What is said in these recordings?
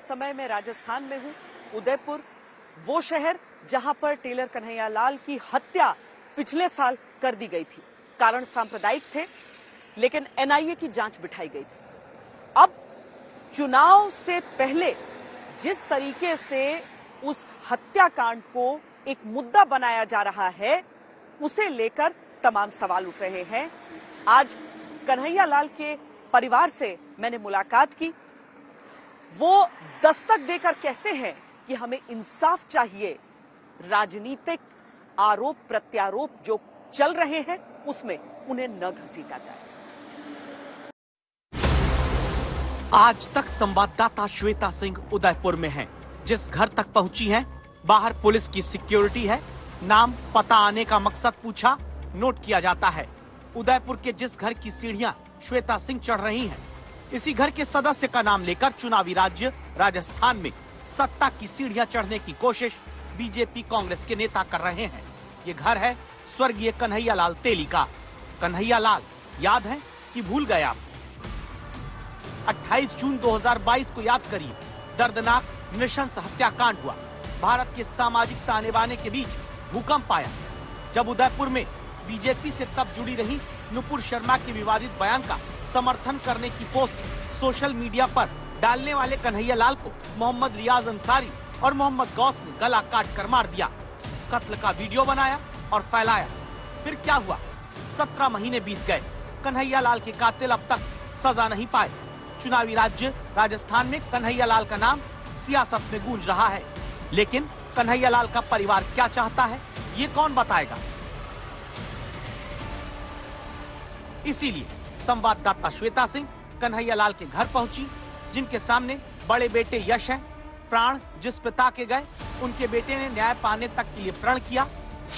समय मैं राजस्थान में हूं, उदयपुर, वो शहर जहां पर टेलर कन्हैयालाल की हत्या पिछले साल कर दी गई थी। कारण सांप्रदायिक थे, लेकिन एनआईए की जांच बिठाई गई थी। अब चुनाव से पहले जिस तरीके से उस हत्याकांड को एक मुद्दा बनाया जा रहा है, उसे लेकर तमाम सवाल उठ रहे हैं। आज कन्हैयालाल के परिवार से मैंने मुलाकात की। वो दस्तक देकर कहते हैं कि हमें इंसाफ चाहिए, राजनीतिक आरोप प्रत्यारोप जो चल रहे हैं उसमें उन्हें न घसीटा जाए। आज तक संवाददाता श्वेता सिंह उदयपुर में हैं। जिस घर तक पहुंची हैं, बाहर पुलिस की सिक्योरिटी है। नाम पता आने का मकसद पूछा, नोट किया जाता है। उदयपुर के जिस घर की सीढ़ियां श्वेता सिंह चढ़ रही हैं, इसी घर के सदस्य का नाम लेकर चुनावी राज्य राजस्थान में सत्ता की सीढ़ियां चढ़ने की कोशिश बीजेपी कांग्रेस के नेता कर रहे हैं। ये घर है स्वर्गीय कन्हैयालाल तेली का। कन्हैयालाल याद है कि भूल गए आप? 28 जून 2022 को याद करिए। दर्दनाक नृशंस हत्याकांड हुआ। भारत के सामाजिक ताने बाने के बीच भूकंप आया जब उदयपुर में बीजेपी से तब जुड़ी रही नुपुर शर्मा के विवादित बयान का समर्थन करने की पोस्ट सोशल मीडिया पर डालने वाले कन्हैयालाल को मोहम्मद रियाज अंसारी और मोहम्मद गौस ने गला काट कर मार दिया। कत्ल का वीडियो बनाया और फैलाया। फिर क्या हुआ? 17 महीने बीत गए। कन्हैयालाल के कातिल अब तक सजा नहीं पाए। चुनावी राज्य राजस्थान में कन्हैयालाल का नाम सियासत में गूंज रहा है, लेकिन कन्हैयालाल का परिवार क्या चाहता है, ये कौन बताएगा? इसीलिए संवाददाता श्वेता सिंह कन्हैयालाल के घर पहुंची, जिनके सामने बड़े बेटे यश हैं। प्राण जिस पिता के गए, उनके बेटे ने न्याय पाने तक के लिए प्रण किया।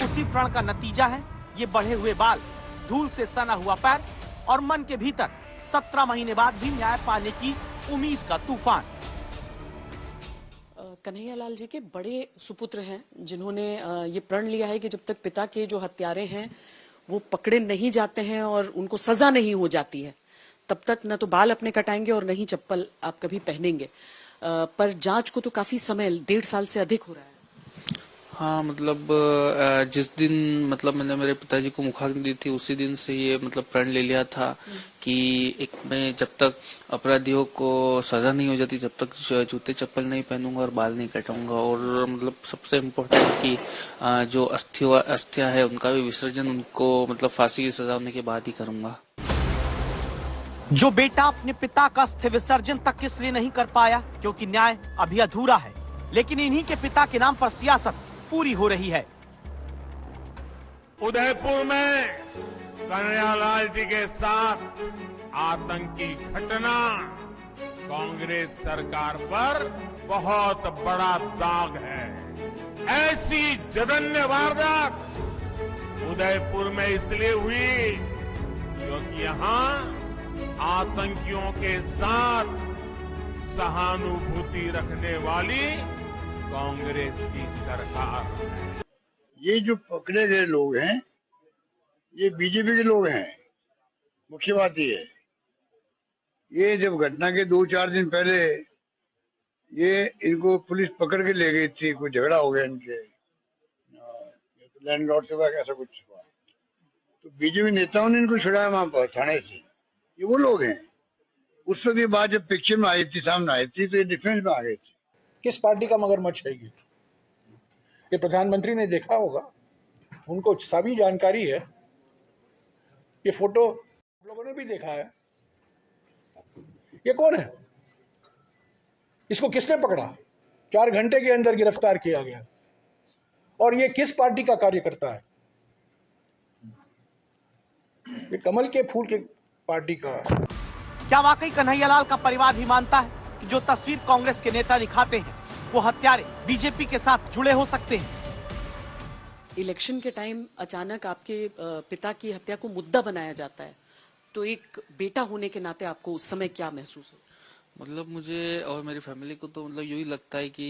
उसी प्रण का नतीजा है ये बढ़े हुए बाल, धूल से सना हुआ पैर और मन के भीतर 17 महीने बाद भी न्याय पाने की उम्मीद का तूफान। कन्हैयालाल जी के बड़े सुपुत्र हैं, जिन्होंने ये प्रण लिया है कि जब तक पिता के जो हत्यारे हैं वो पकड़े नहीं जाते हैं और उनको सजा नहीं हो जाती है, तब तक न तो बाल अपने कटाएंगे और न ही चप्पल आप कभी पहनेंगे। पर जांच को तो काफी समय, 1.5 साल से अधिक हो रहा है। हाँ, मतलब जिस दिन मैंने मेरे पिताजी को मुखाग्नि दी थी, उसी दिन से ये प्रण ले लिया था कि मैं जब तक अपराधियों को सजा नहीं हो जाती, जब तक जूते चप्पल नहीं पहनूंगा और बाल नहीं कटाऊंगा। और सबसे इम्पोर्टेंट कि जो अस्थियां है उनका भी विसर्जन उनको फांसी की सजा होने के बाद ही करूंगा। जो बेटा अपने पिता का अस्थि विसर्जन तक इसलिए नहीं कर पाया क्योंकि न्याय अभी अधूरा है, लेकिन इन्हीं के पिता के नाम पर सियासत पूरी हो रही है। उदयपुर में कन्हैयालाल जी के साथ आतंकी घटना कांग्रेस सरकार पर बहुत बड़ा दाग है। ऐसी जघन्य वारदात उदयपुर में इसलिए हुई क्योंकि यहाँ आतंकियों के साथ सहानुभूति रखने वाली कांग्रेस की सरकार है। ये जो पकड़े गए लोग हैं, ये बीजेपी के लोग हैं। मुख्य बात ये है, ये जब घटना के 2-4 दिन पहले ये इनको पुलिस पकड़ के ले गई थी, कोई झगड़ा हो गया इनके लैंडलॉर्ड से, ऐसा कुछ हुआ, तो बीजेपी नेताओं ने इनको छुड़ाया वहां पर थाने से। ये वो लोग हैं। उस वक्त ये बात जब पिक्चर में आई थी, सामने आई थी, तो ये डिफेंस में आ गए थे। किस पार्टी का मगरमच्छ है ये प्रधानमंत्री ने देखा होगा, उनको सभी जानकारी है। ये फोटो आप लोगों ने भी देखा है। ये कौन है? इसको किसने पकड़ा? 4 घंटे के अंदर गिरफ्तार किया गया। और ये किस पार्टी का कार्यकर्ता है? ये कमल के फूल के पार्टी का। क्या वाकई कन्हैयालाल का परिवार भी मानता है कि जो तस्वीर कांग्रेस के नेता दिखाते हैं वो हत्यारे बीजेपी के साथ जुड़े हो सकते हैं? इलेक्शन के टाइम अचानक आपके पिता की हत्या को मुद्दा बनाया जाता है, तो एक बेटा होने के नाते आपको उस समय क्या महसूस हो? मतलब मुझे और मेरी फैमिली को तो मतलब यही लगता है कि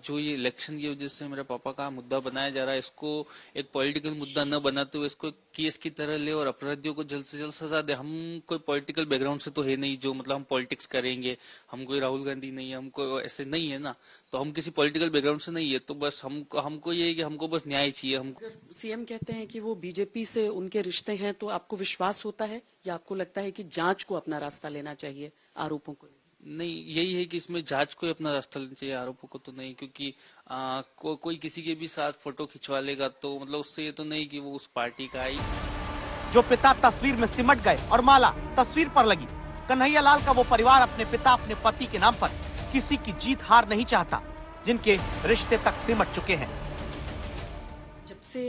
जो ये इलेक्शन की वजह से मेरे पापा का मुद्दा बनाया जा रहा है, इसको एक पॉलिटिकल मुद्दा न बनाते हुए इसको केस की तरह ले और अपराधियों को जल्द से जल्द सजा दे। हम कोई पॉलिटिकल बैकग्राउंड से तो है नहीं जो मतलब हम पॉलिटिक्स करेंगे, हम कोई राहुल गांधी नहीं है, हमको ऐसे नहीं है ना, तो हम किसी पॉलिटिकल बैकग्राउंड से नहीं है, तो बस हमको ये है कि हमको बस न्याय चाहिए। हमको सीएम कहते हैं कि वो बीजेपी से उनके रिश्ते हैं, तो आपको विश्वास होता है या आपको लगता है कि जांच को अपना रास्ता लेना चाहिए आरोपों को? नहीं, यही है कि इसमें जांच को अपना रास्ता लेना चाहिए, आरोपों को तो नहीं, क्योंकि कोई किसी के भी साथ फोटो खिंचवा लेगा तो मतलब उससे ये तो नहीं कि वो उस पार्टी का आई। जो पिता तस्वीर में सिमट गए और माला तस्वीर पर लगी, कन्हैया लाल का वो परिवार अपने पिता अपने पति के नाम पर किसी की जीत हार नहीं चाहता, जिनके रिश्ते तक सिमट चुके हैं। जब से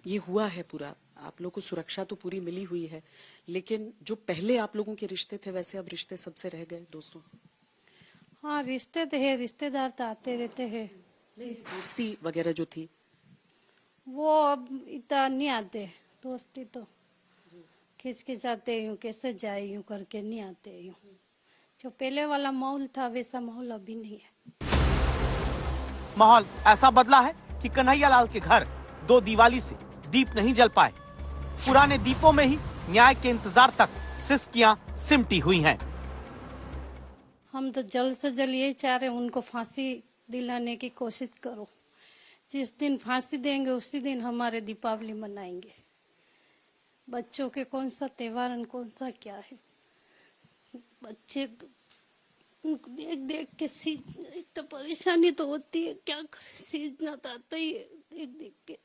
ये हुआ है पूरा, आप लोगों को सुरक्षा तो पूरी मिली हुई है, लेकिन जो पहले आप लोगों के रिश्ते थे वैसे अब रिश्ते सबसे रह गए, दोस्तों से? हाँ, रिश्ते तो है, रिश्तेदार तो आते रहते हैं। दोस्ती वगैरह जो थी वो अब इतना नहीं आते, दोस्ती तो खिचखिचाते यूं कैसे जाए यूं करके नहीं आते यूं। जो पहले वाला माहौल था वैसा माहौल अभी नहीं है। माहौल ऐसा बदला है कि कन्हैया लाल के घर 2 दिवाली से दीप नहीं जल पाए। पुराने दीपों में ही न्याय के इंतजार तक सिसकियां सिमटी हुई हैं। हम तो जल्द से जल्द यही चाह रहे उनको फांसी दिलाने की कोशिश करो। जिस दिन फांसी देंगे उसी दिन हमारे दीपावली मनाएंगे। बच्चों के कौन सा त्योहार कौन सा क्या है, बच्चे उनको देख देख के तो परेशानी तो होती है, क्या करे, सीजना तो आता ही है देख देख के।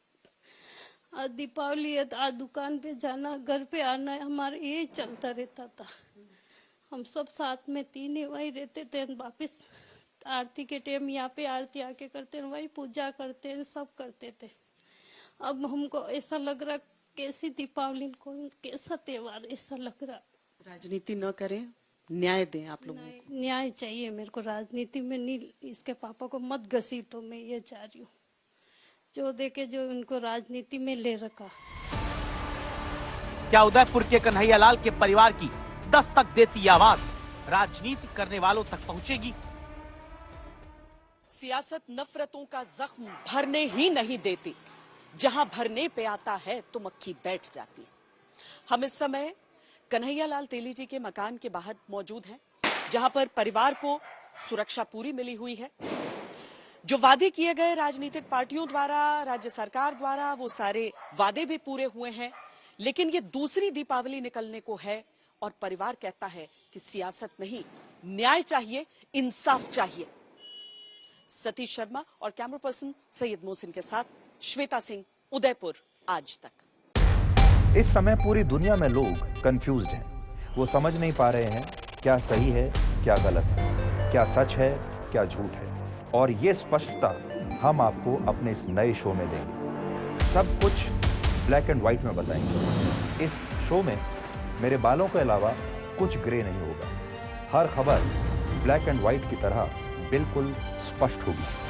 आज दीपावली है तो आज दुकान पे जाना, घर पे आना, हमारे यही चलता रहता था। हम सब साथ में 3 वही रहते थे। वापिस आरती के टाइम यहाँ पे आरती आके करते हैं, वही पूजा करते हैं, सब करते थे। अब हमको ऐसा लग रहा कैसी दीपावली को कैसा त्योहार ऐसा लग रहा। राजनीति न करें, न्याय दें आप लोगों को। न्याय चाहिए मेरे को, राजनीति में नहीं। इसके पापा को मत घसीटो, मैं ये चाह रही हूँ। जो देखे जो उनको राजनीति में ले रखा। क्या उदयपुर के कन्हैया लाल के परिवार की दस्तक देती आवाज राजनीति करने वालों तक पहुंचेगी? सियासत नफरतों का जख्म भरने ही नहीं देती, जहां भरने पे आता है तो मक्खी बैठ जाती। हम इस समय कन्हैया लाल तेली जी के मकान के बाहर मौजूद हैं, जहां पर परिवार को सुरक्षा पूरी मिली हुई है। जो वादे किए गए राजनीतिक पार्टियों द्वारा, राज्य सरकार द्वारा, वो सारे वादे भी पूरे हुए हैं। लेकिन ये दूसरी दीपावली निकलने को है और परिवार कहता है कि सियासत नहीं, न्याय चाहिए, इंसाफ चाहिए। सतीश शर्मा और कैमरा पर्सन सैयद मोहसिन के साथ श्वेता सिंह, उदयपुर आज तक। इस समय पूरी दुनिया में लोग कंफ्यूज्ड हैं। वो समझ नहीं पा रहे हैं क्या सही है, क्या गलत है, क्या सच है, क्या झूठ है। और ये स्पष्टता हम आपको अपने इस नए शो में देंगे। सब कुछ ब्लैक एंड व्हाइट में बताएंगे। इस शो में मेरे बालों के अलावा कुछ ग्रे नहीं होगा। हर खबर ब्लैक एंड व्हाइट की तरह बिल्कुल स्पष्ट होगी।